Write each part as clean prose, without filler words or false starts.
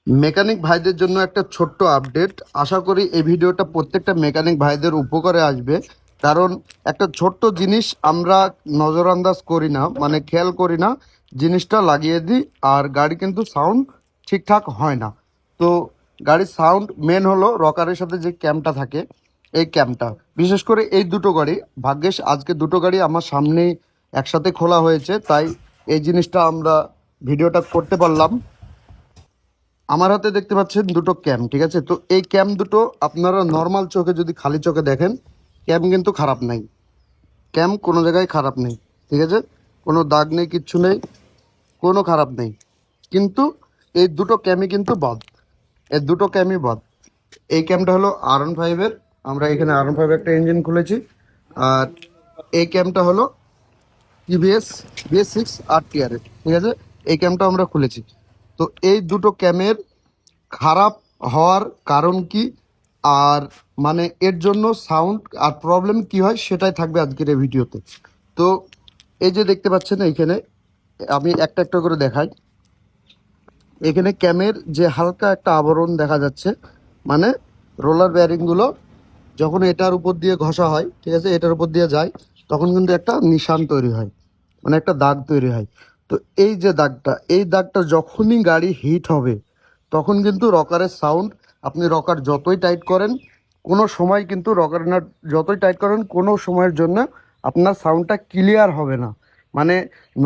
Mechanic ভাইদের জন্য একটা ছোট্ট আপডেট। আশা করি এই ভিডিওটা প্রত্যেকটা মেকানিক ভাইদের উপকারে আসবে। কারণ একটা ছোট্ট জিনিস আমরা নজরআন্দাজ করি না, মানে খেয়াল করি না, জিনিসটা লাগিয়ে দিই আর গাড়ি কিন্তু সাউন্ড ঠিকঠাক হয় না। তো গাড়ির সাউন্ড মেন হলো রকারের সাথে যে ক্যামটা থাকে, এই ক্যামটা। বিশেষ করে এই দুটো গাড়ি, ভাগ্যেশ আজকে দুটো গাড়ি আমার সামনেই একসাথে খোলা হয়েছে, তাই এই জিনিসটা আমরা ভিডিওটা করতে পারলাম। আমার হাতে দেখতে পাচ্ছেন দুটো ক্যাম, ঠিক আছে? তো এই ক্যাম দুটো আপনারা নর্মাল চোখে যদি খালি চোখে দেখেন, ক্যাম কিন্তু খারাপ নাই, ক্যাম কোনো জায়গায় খারাপ নেই, ঠিক আছে? কোনো দাগ নেই, কিচ্ছু নেই, কোনো খারাপ নেই। কিন্তু এই দুটো ক্যামই কিন্তু বাদ, এই দুটো ক্যামই বাদ। এই ক্যামটা হলো R15-এর, আমরা এখানে R15 একটা ইঞ্জিন খুলেছি। আর এই ক্যামটা হলো টিভিএস BS6 RTR-এর, ঠিক আছে? এই ক্যামটা আমরা খুলেছি। তো এই দুটো ক্যামের খারাপ হওয়ার কারণ কি, আর মানে এর জন্য সাউন্ড আর প্রবলেম কি হয়, সেটাই থাকবে আজকের এই ভিডিওতে। তো এই যে দেখতে পাচ্ছেন এইখানে, আমি একটা একটা করে দেখাই। এখানে ক্যামের যে হালকা একটা আবরণ দেখা যাচ্ছে, মানে রোলার ব্যারিংগুলো যখন এটার উপর দিয়ে ঘষা হয়, ঠিক আছে, এটার উপর দিয়ে যায়, তখন কিন্তু একটা নিশান তৈরি হয়, মানে একটা দাগ তৈরি হয়। তো এই যে দাগটা, এই দাগটা যখনই গাড়ি হিট হবে, তখন কিন্তু রকারের সাউন্ড, আপনি রকার যতই টাইট করেন, কোনো সময় কিন্তু রকার নাট যতই টাইট করেন, কোনো সময়ের জন্য আপনার সাউন্ডটা ক্লিয়ার হবে না। মানে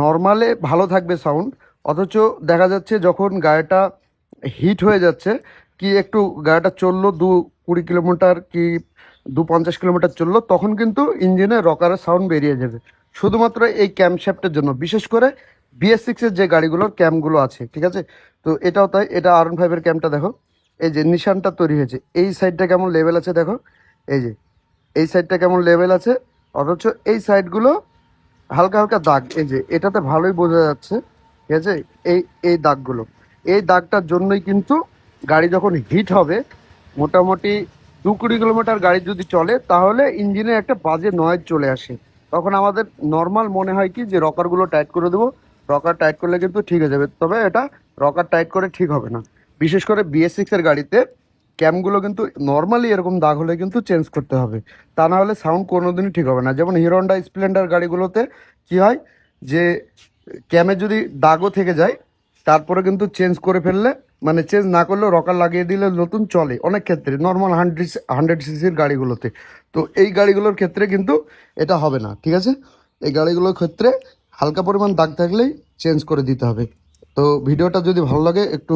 নর্মালে ভালো থাকবে সাউন্ড, অথচ দেখা যাচ্ছে যখন গাড়িটা হিট হয়ে যাচ্ছে, কি একটু গাড়িটা চললো 2-20 কিলোমিটার কি 250 কিলোমিটার চললো, তখন কিন্তু ইঞ্জিনে রকারের সাউন্ড বেরিয়ে যাবে, শুধুমাত্র এই ক্যামশ্যাফটের জন্য। বিশেষ করে BS6-এর যে গাড়িগুলোর ক্যামগুলো আছে, ঠিক আছে? তো এটাও তাই। এটা R15-এর ক্যামটা দেখো, এই যে নিশানটা তৈরি হয়েছে, এই সাইডটা কেমন লেভেল আছে দেখো, এই যে এই সাইডটা কেমন লেভেল আছে, অথচ এই সাইডগুলো হালকা হালকা দাগ। এই যে এটাতে ভালোই বোঝা যাচ্ছে, ঠিক আছে? এই এই দাগগুলো, এই দাগটার জন্যই কিন্তু গাড়ি যখন হিট হবে, মোটামুটি 2-20 কিলোমিটার গাড়ি যদি চলে, তাহলে ইঞ্জিনে একটা বাজে নয়েজ চলে আসে। তখন আমাদের নর্মাল মনে হয় কি যে রকারগুলো টাইট করে দেবো, রকার টাইট করলে কিন্তু ঠিক হয়ে যাবে, তবে এটা রকার টাইট করে ঠিক হবে না। বিশেষ করে BS6-এর গাড়িতে ক্যামগুলো কিন্তু নর্মালি এরকম দাগ হলে কিন্তু চেঞ্জ করতে হবে, তা না হলে সাউন্ড কোনোদিনই ঠিক হবে না। যেমন হিরো হন্ডা স্প্লেন্ডার গাড়িগুলোতে কি হয়, যে ক্যামে যদি দাগও থেকে যায়, তারপরে কিন্তু চেঞ্জ করে ফেললে, মানে চেঞ্জ না করলেও রকার লাগিয়ে দিলে নতুন চলে অনেক ক্ষেত্রে, নর্মাল 100 সিসির গাড়িগুলোতে। তো এই গাড়িগুলোর ক্ষেত্রে কিন্তু এটা হবে না, ঠিক আছে? এই গাড়িগুলোর ক্ষেত্রে হালকা পরিমাণ দাগ থাকলেই চেঞ্জ করে দিতে হবে। তো ভিডিওটা যদি ভালো লাগে একটু